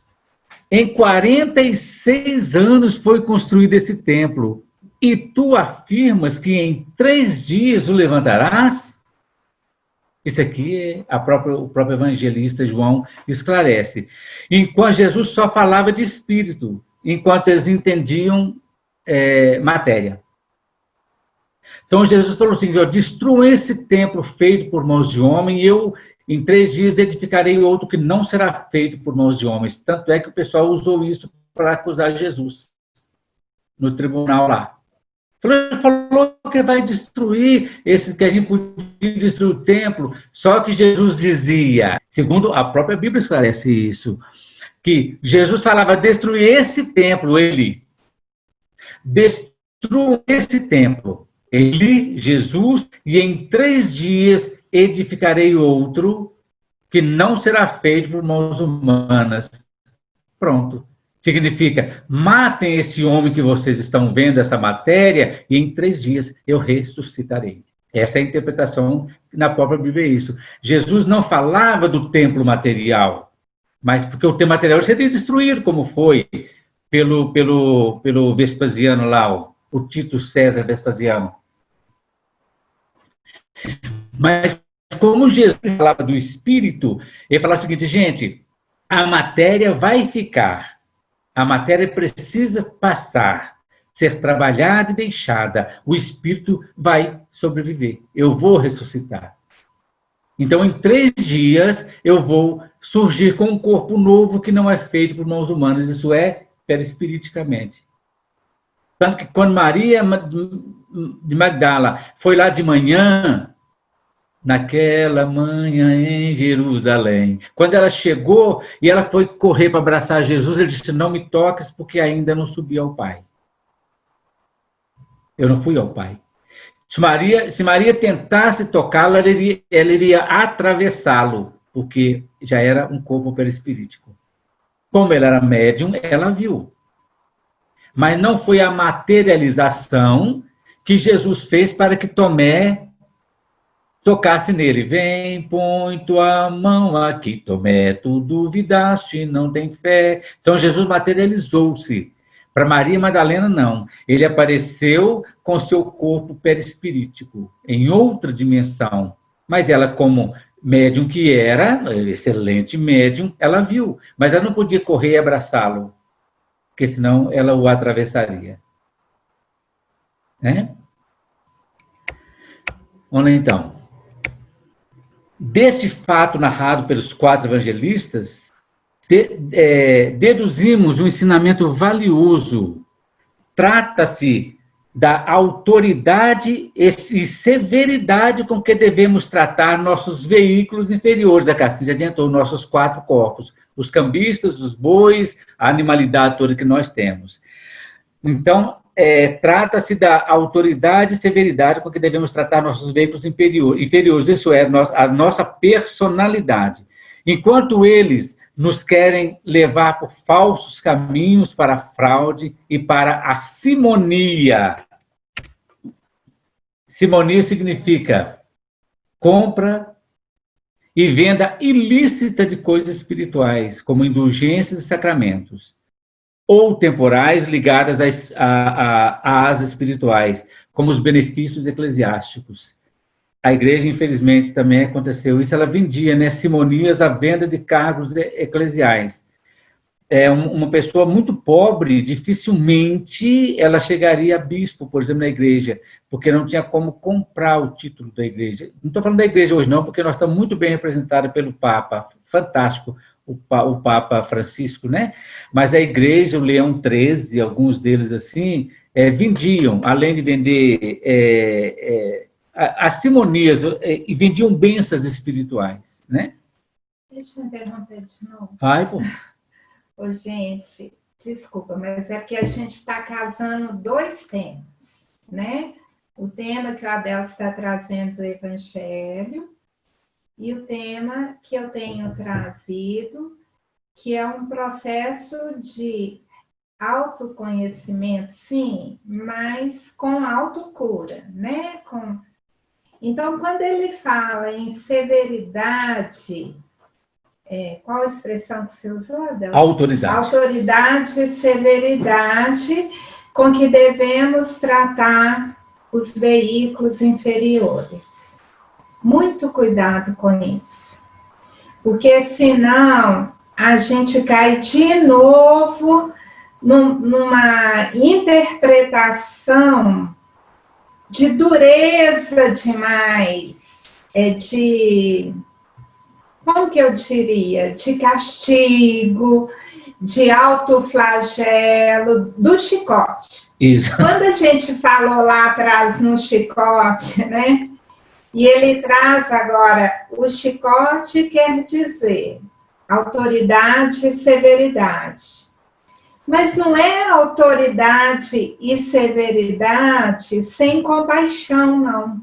em 46 anos foi construído esse templo e tu afirmas que em 3 dias o levantarás? Isso aqui o próprio evangelista João esclarece. Enquanto Jesus só falava de espírito, enquanto eles entendiam matéria. Então Jesus falou assim, destruam esse templo feito por mãos de homem e eu, em 3 dias, edificarei outro que não será feito por mãos de homens. Tanto é que o pessoal usou isso para acusar Jesus no tribunal lá. Falou que vai destruir esse que a gente podia destruir o templo, só que Jesus dizia, segundo a própria Bíblia esclarece isso, que Jesus falava destruir esse templo, ele destrua esse templo, ele, Jesus, e em 3 dias edificarei outro que não será feito por mãos humanas. Pronto. Significa, matem esse homem que vocês estão vendo, essa matéria, e em 3 dias eu ressuscitarei. Essa é a interpretação, na própria Bíblia é isso. Jesus não falava do templo material, mas porque o templo material seria destruído, como foi pelo Vespasiano lá, o Tito César Vespasiano. Mas como Jesus falava do Espírito, ele falava o seguinte, gente, a matéria vai ficar, a matéria precisa passar, ser trabalhada e deixada. O Espírito vai sobreviver. Eu vou ressuscitar. Então, em 3 dias, eu vou surgir com um corpo novo que não é feito por mãos humanas. Isso é perispiriticamente. Tanto que quando Maria de Magdala foi lá de manhã, naquela manhã em Jerusalém. Quando ela chegou e ela foi correr para abraçar Jesus, ele disse, não me toques porque ainda não subi ao Pai. Eu não fui ao Pai. Se Maria tentasse tocá-lo, ela iria atravessá-lo, porque já era um corpo perispirítico. Como ela era médium, ela viu. Mas não foi a materialização que Jesus fez para que Tomé tocasse nele. Vem, põe tua mão aqui, Tomé, tu duvidaste, não tem fé. Então, Jesus materializou-se. Para Maria Madalena, não. Ele apareceu com seu corpo perispirítico, em outra dimensão. Mas ela, como médium que era, excelente médium, ela viu. Mas ela não podia correr e abraçá-lo. porque senão ela o atravessaria. Né? Vamos lá, então. Deste fato narrado pelos 4 evangelistas, deduzimos um ensinamento valioso. Trata-se da autoridade e severidade com que devemos tratar nossos veículos inferiores. A Cassim adiantou nossos 4 corpos, os cambistas, os bois, a animalidade toda que nós temos. Então, trata-se da autoridade e severidade com que devemos tratar nossos veículos inferiores, isso é, a nossa personalidade. Enquanto eles nos querem levar por falsos caminhos para a fraude e para a simonia. Simonia significa compra e venda ilícita de coisas espirituais, como indulgências e sacramentos, ou temporais ligadas às espirituais, como os benefícios eclesiásticos. A igreja, infelizmente, também aconteceu isso. Ela vendia, né, simonias, a venda de cargos eclesiais. Uma pessoa muito pobre, dificilmente ela chegaria a bispo, por exemplo, na igreja, porque não tinha como comprar o título da igreja. Não estou falando da igreja hoje, não, porque nós estamos muito bem representados pelo Papa. Fantástico, o Papa Francisco, né? Mas a igreja, o Leão XIII, alguns deles assim, vendiam, além de vender as simonias, e vendiam bênçãos espirituais, né? Deixa eu interromper de novo. Ai, pô. Ô, gente, desculpa, mas é porque a gente está casando 2 temas, né? O tema que o Adelso está trazendo do Evangelho e o tema que eu tenho trazido, que é um processo de autoconhecimento, sim, mas com autocura, né? Então, quando ele fala em severidade, qual a expressão que você usou, Adelso? Autoridade. Autoridade e severidade com que devemos tratar os veículos inferiores. Muito cuidado com isso, porque senão a gente cai de novo numa interpretação de dureza demais, como que eu diria? De castigo, de autoflagelo, do chicote. Isso. Quando a gente falou lá atrás no chicote, né? E ele traz agora, o chicote quer dizer autoridade e severidade. Mas não é autoridade e severidade sem compaixão, não.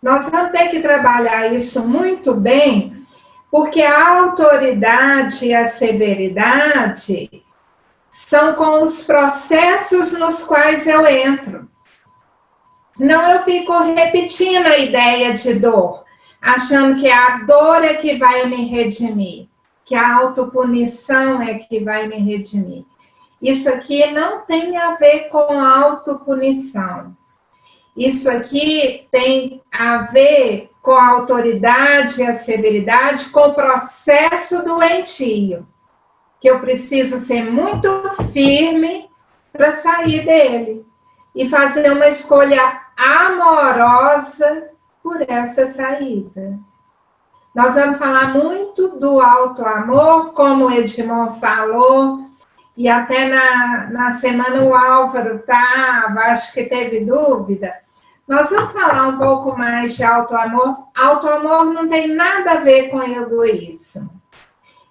Nós vamos ter que trabalhar isso muito bem, porque a autoridade e a severidade são com os processos nos quais eu entro. Senão eu fico repetindo a ideia de dor, achando que a dor é que vai me redimir, que a autopunição é que vai me redimir. Isso aqui não tem a ver com autopunição. Isso aqui tem a ver com a autoridade e a severidade, com o processo doentio, que eu preciso ser muito firme para sair dele e fazer uma escolha amorosa por essa saída. Nós vamos falar muito do auto-amor, como o Edmond falou, e até na semana o Álvaro estava, acho que teve dúvida. Nós vamos falar um pouco mais de auto-amor. Auto-amor não tem nada a ver com egoísmo.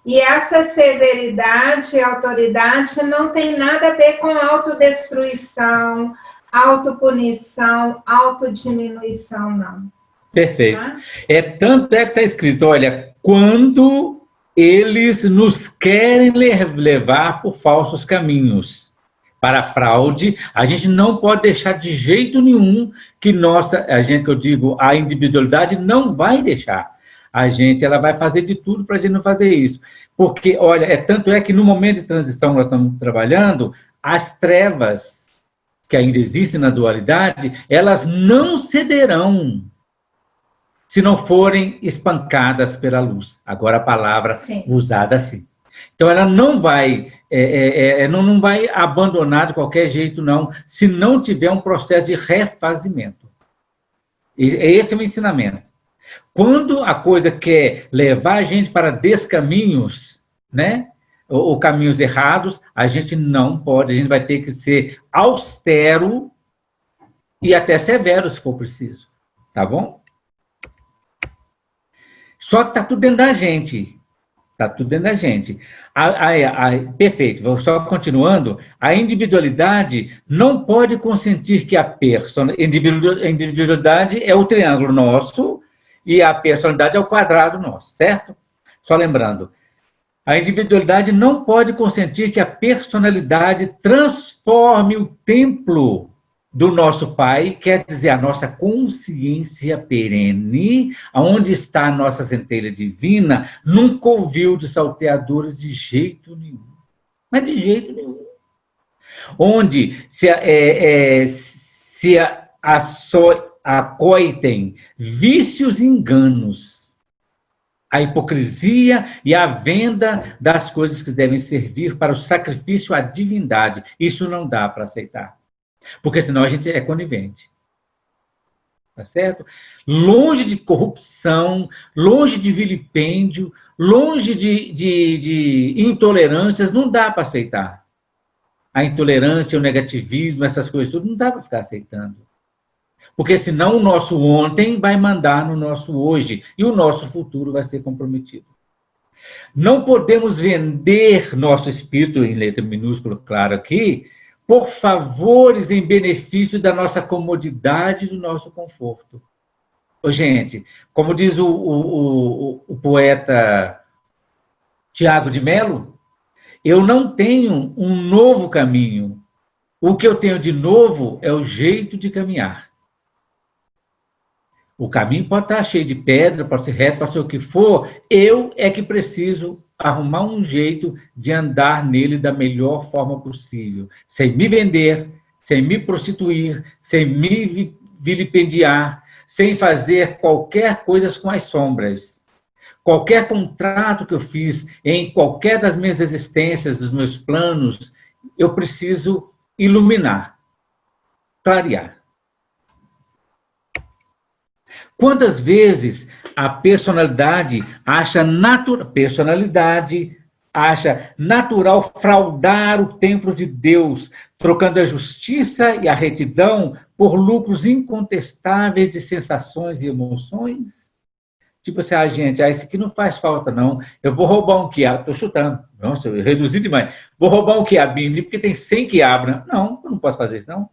E essa severidade e autoridade não tem nada a ver com autodestruição, autopunição, autodiminuição, não. Perfeito. Tá? Tanto é que está escrito, olha, quando eles nos querem levar por falsos caminhos para a fraude, a gente não pode deixar de jeito nenhum que que eu digo, a individualidade não vai deixar. Ela vai fazer de tudo para a gente não fazer isso. Porque, olha, tanto é que no momento de transição que nós estamos trabalhando, as trevas que ainda existem na dualidade, elas não cederão se não forem espancadas pela luz. Agora a palavra usada assim. Então, ela não vai, não vai abandonar de qualquer jeito, não, se não tiver um processo de refazimento. Esse é o ensinamento. Quando a coisa quer levar a gente para descaminhos, né, ou caminhos errados, a gente não pode, a gente vai ter que ser austero e até severo, se for preciso. Tá bom? Só que está tudo dentro da gente. Está tudo dentro da gente. Perfeito, vou só continuando. A individualidade não pode consentir que a individualidade é o triângulo nosso e a personalidade é o quadrado nosso, certo? Só lembrando, a individualidade não pode consentir que a personalidade transforme o templo do nosso Pai, quer dizer, a nossa consciência perene, onde está a nossa centelha divina, num covil de salteadores de jeito nenhum. Mas de jeito nenhum. Onde se acoitem vícios e enganos, a hipocrisia e a venda das coisas que devem servir para o sacrifício à divindade. Isso não dá para aceitar. Porque senão a gente é conivente. Tá certo? Longe de corrupção, longe de vilipêndio, longe de intolerâncias, não dá para aceitar. A intolerância, o negativismo, essas coisas tudo, não dá para ficar aceitando. Porque senão o nosso ontem vai mandar no nosso hoje e o nosso futuro vai ser comprometido. Não podemos vender nosso espírito, em letra minúscula, claro aqui, por favores em benefício da nossa comodidade e do nosso conforto. Ô, gente, como diz o poeta Tiago de Mello, eu não tenho um novo caminho. O que eu tenho de novo é o jeito de caminhar. O caminho pode estar cheio de pedra, pode ser reto, pode ser o que for. Eu é que preciso arrumar um jeito de andar nele da melhor forma possível, sem me vender, sem me prostituir, sem me vilipendiar, sem fazer qualquer coisa com as sombras. Qualquer contrato que eu fiz em qualquer das minhas existências, dos meus planos, eu preciso iluminar, clarear. Quantas vezes a personalidade acha natural fraudar o templo de Deus, trocando a justiça e a retidão por lucros incontestáveis de sensações e emoções? Tipo assim, gente, isso aqui não faz falta, não. Eu vou roubar um quiabo, estou chutando. Nossa, eu reduzi demais. Vou roubar um quiabinho porque tem 100 quiabos. Não, eu não posso fazer isso, não.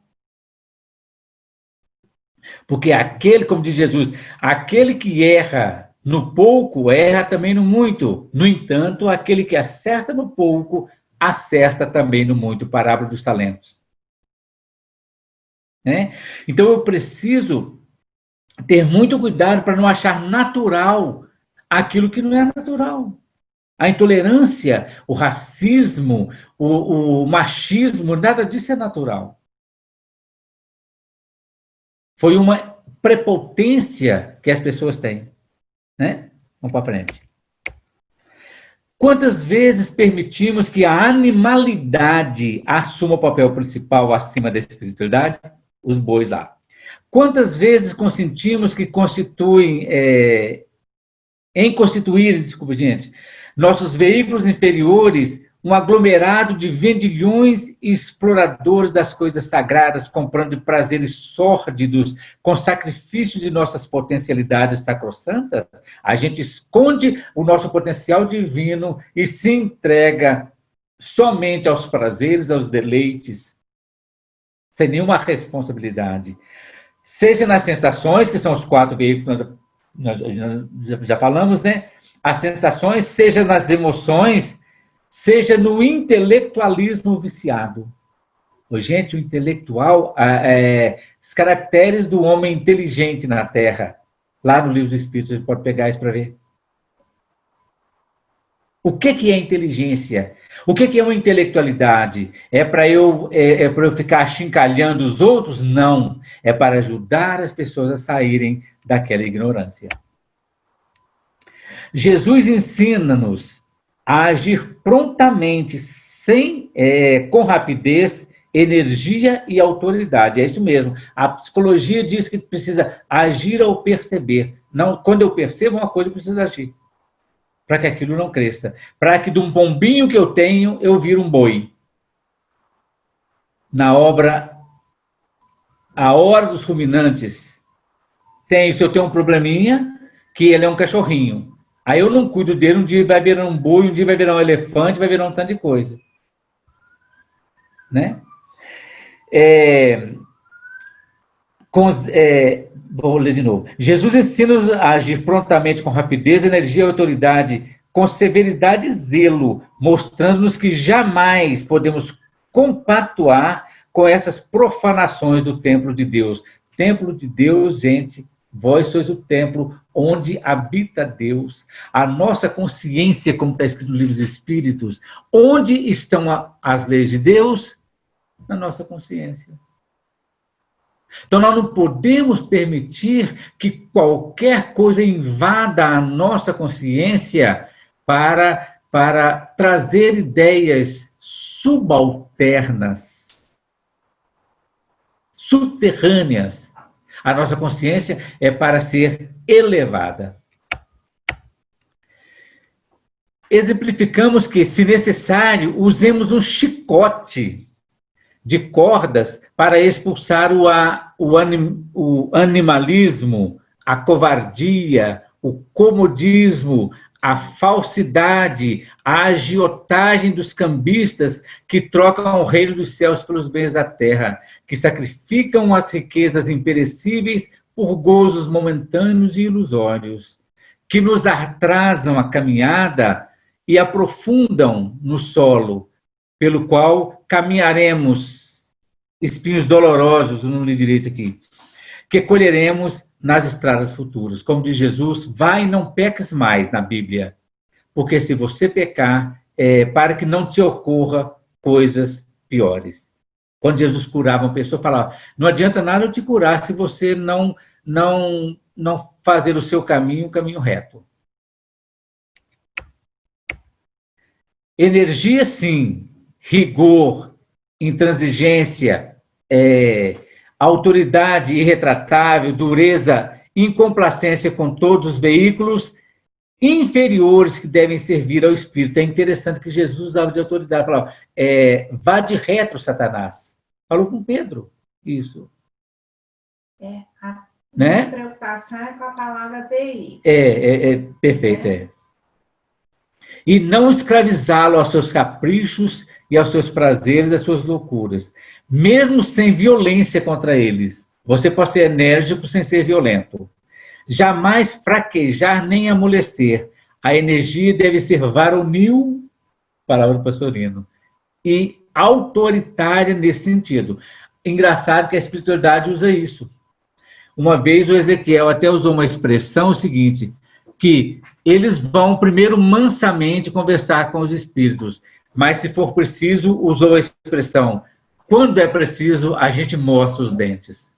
Porque aquele, como diz Jesus, aquele que erra no pouco, erra também no muito. No entanto, aquele que acerta no pouco, acerta também no muito. Parábola dos talentos. Né? Então, eu preciso ter muito cuidado para não achar natural aquilo que não é natural. A intolerância, o racismo, o machismo, nada disso é natural. Foi uma prepotência que as pessoas têm. Né? Vamos para frente. Quantas vezes permitimos que a animalidade assuma o papel principal acima da espiritualidade? Os bois lá. Quantas vezes consentimos que desculpa, gente, nossos veículos inferiores, um aglomerado de vendilhões e exploradores das coisas sagradas, comprando prazeres sórdidos com sacrifício de nossas potencialidades sacrossantas? A gente esconde o nosso potencial divino e se entrega somente aos prazeres, aos deleites, sem nenhuma responsabilidade. Seja nas sensações, que são os 4 veículos que nós já falamos, né? As sensações, seja nas emoções, seja no intelectualismo viciado. Gente, o intelectual, os caracteres do homem inteligente na Terra, lá no Livro dos Espíritos, você pode pegar isso para ver. O que é inteligência? O que é uma intelectualidade? É para eu ficar achincalhando os outros? Não. É para ajudar as pessoas a saírem daquela ignorância. Jesus ensina-nos a agir prontamente, com rapidez, energia e autoridade. É isso mesmo. A psicologia diz que precisa agir ao perceber. Não, quando eu percebo uma coisa, eu preciso agir. Para que aquilo não cresça. Para que de um pombinho que eu tenho, eu vire um boi. Na obra A Hora dos Ruminantes, se eu tenho um probleminha, que ele é um cachorrinho. Aí eu não cuido dele, um dia vai virar um boi, um dia vai virar um elefante, vai virar um tanto de coisa. Né? Vou ler de novo. Jesus ensina-nos a agir prontamente, com rapidez, energia e autoridade, com severidade e zelo, mostrando-nos que jamais podemos compactuar com essas profanações do templo de Deus. Templo de Deus, gente, vós sois o templo onde habita Deus. A nossa consciência, como está escrito no livro dos Espíritos, onde estão as leis de Deus? Na nossa consciência. Então, nós não podemos permitir que qualquer coisa invada a nossa consciência para trazer ideias subalternas, subterrâneas. A nossa consciência é para ser elevada. Exemplificamos que, se necessário, usemos um chicote de cordas para expulsar o animalismo, a covardia, o comodismo, a falsidade, a agiotagem dos cambistas que trocam o reino dos céus pelos bens da terra, que sacrificam as riquezas imperecíveis por gozos momentâneos e ilusórios, que nos atrasam a caminhada e aprofundam no solo, pelo qual caminharemos, espinhos dolorosos, não li direito aqui, que colheremos nas estradas futuras. Como diz Jesus, vai e não peques mais na Bíblia, porque se você pecar, para que não te ocorra coisas piores. Quando Jesus curava uma pessoa, falava, não adianta nada eu te curar se você não fazer o seu caminho, o caminho reto. Energia, sim. Rigor, intransigência, autoridade irretratável, dureza, incomplacência com todos os veículos inferiores que devem servir ao Espírito. É interessante que Jesus usava de autoridade, falava, vá de retro, Satanás. Falou com Pedro, isso. A né? preocupação é com a palavra TI. Perfeito, E não escravizá-lo aos seus caprichos e aos seus prazeres, às suas loucuras, mesmo sem violência contra eles. Você pode ser enérgico sem ser violento. Jamais fraquejar nem amolecer. A energia deve ser varonil, palavra do pastorino, e autoritária nesse sentido. Engraçado que a espiritualidade usa isso. Uma vez o Ezequiel até usou uma expressão o seguinte, que eles vão primeiro mansamente conversar com os espíritos, mas se for preciso, usou a expressão, quando é preciso, a gente mostra os dentes.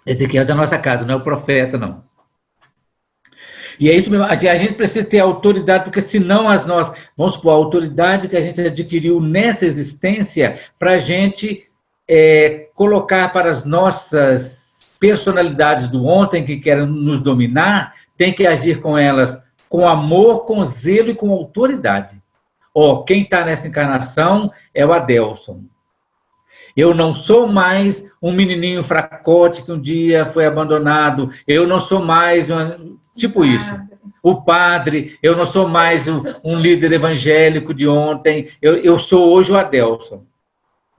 Ezequiel é da nossa casa, não é o profeta, não. E é isso mesmo, a gente precisa ter autoridade, porque senão vamos supor, a autoridade que a gente adquiriu nessa existência, para a gente colocar para as nossas personalidades do ontem que querem nos dominar, tem que agir com elas com amor, com zelo e com autoridade. Quem está nessa encarnação é o Adelson. Eu não sou mais um menininho fracote que um dia foi abandonado. Eu não sou mais tipo isso. O padre. Eu não sou mais um líder evangélico de ontem. Eu sou hoje o Adelson.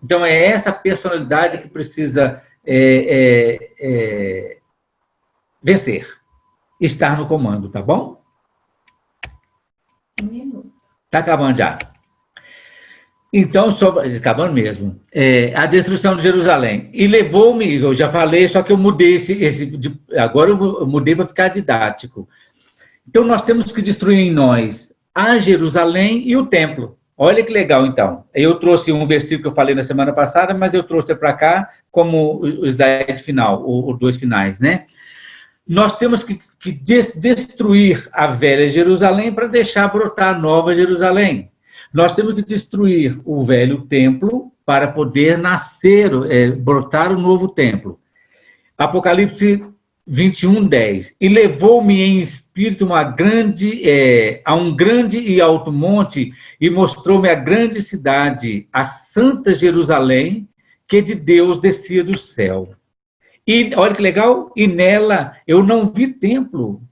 Então, é essa personalidade que precisa vencer. Estar no comando, tá bom? Um minuto. Está acabando já. Então, acabando mesmo, a destruição de Jerusalém. E levou-me, eu já falei, só que eu mudei agora eu mudei para ficar didático. Então, nós temos que destruir em nós a Jerusalém e o templo. Olha que legal, então. Eu trouxe um versículo que eu falei na semana passada, mas eu trouxe para cá como o slide final, os dois finais, né? nós temos que destruir a velha Jerusalém para deixar brotar a nova Jerusalém. Nós temos que destruir o velho templo para poder nascer, brotar o novo templo. Apocalipse 21:10. E levou-me em espírito a um grande e alto monte, e mostrou-me a grande cidade, a santa Jerusalém, que de Deus descia do céu. E olha que legal, e nela eu não vi templo,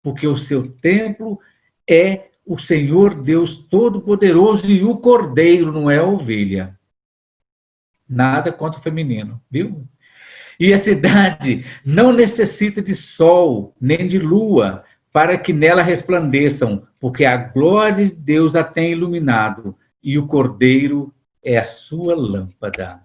porque o seu templo é o Senhor Deus Todo-Poderoso e o Cordeiro, não é a ovelha. Nada contra o feminino, viu? E a cidade não necessita de sol, nem de lua, para que nela resplandeçam, porque a glória de Deus a tem iluminado, e o Cordeiro é a sua lâmpada.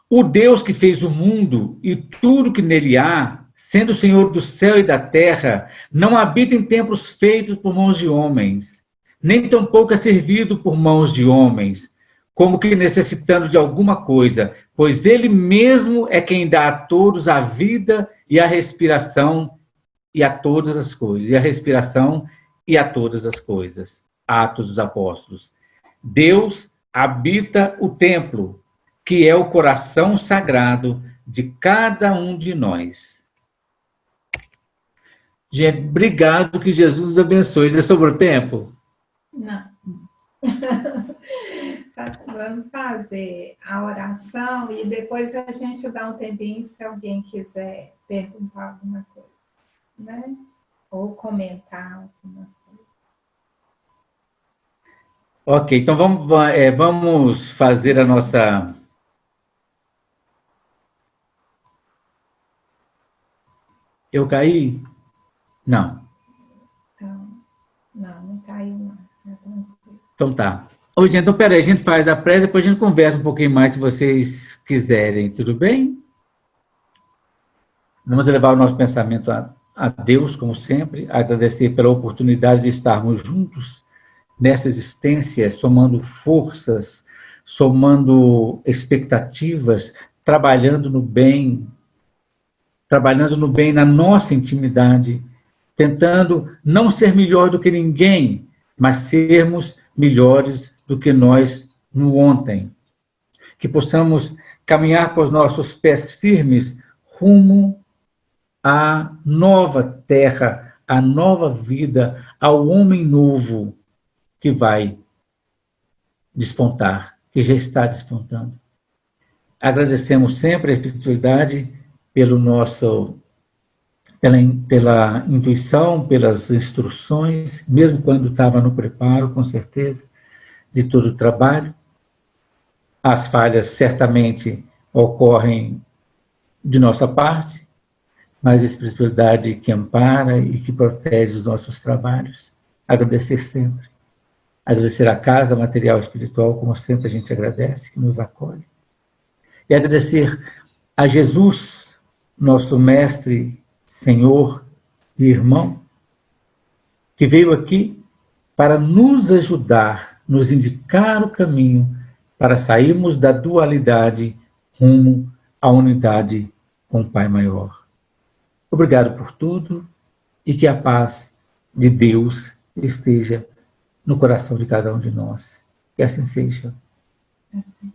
O Deus que fez o mundo e tudo que nele há, sendo o Senhor do céu e da terra, não habita em templos feitos por mãos de homens, nem tampouco é servido por mãos de homens, como que necessitando de alguma coisa, pois ele mesmo é quem dá a todos a vida e a respiração e a todas as coisas, e a respiração e a todas as coisas. Atos dos Apóstolos. Deus habita o templo, que é o coração sagrado de cada um de nós. Gente, obrigado, que Jesus nos abençoe. Já sobrou tempo? Não. Vamos fazer a oração e depois a gente dá um tempinho se alguém quiser perguntar alguma coisa, né? Ou comentar alguma coisa. Ok, então vamos fazer a nossa... Eu caí? Não. Então, não caiu não. Então tá. Ô, gente, então peraí, a gente faz a prece, depois a gente conversa um pouquinho mais, se vocês quiserem, tudo bem? Vamos elevar o nosso pensamento a Deus, como sempre, agradecer pela oportunidade de estarmos juntos nessa existência, somando forças, somando expectativas, trabalhando no bem na nossa intimidade, tentando não ser melhor do que ninguém, mas sermos melhores do que nós no ontem. Que possamos caminhar com os nossos pés firmes rumo à nova terra, à nova vida, ao homem novo que vai despontar, que já está despontando. Agradecemos sempre a espiritualidade pela intuição, pelas instruções, mesmo quando estava no preparo, com certeza, de todo o trabalho. As falhas certamente ocorrem de nossa parte, mas a espiritualidade que ampara e que protege os nossos trabalhos. Agradecer sempre. Agradecer a casa material e espiritual, como sempre a gente agradece, que nos acolhe. E agradecer a Jesus, nosso mestre, Senhor e irmão, que veio aqui para nos ajudar, nos indicar o caminho para sairmos da dualidade rumo à unidade com o Pai Maior. Obrigado por tudo e que a paz de Deus esteja no coração de cada um de nós. Que assim seja. Assim.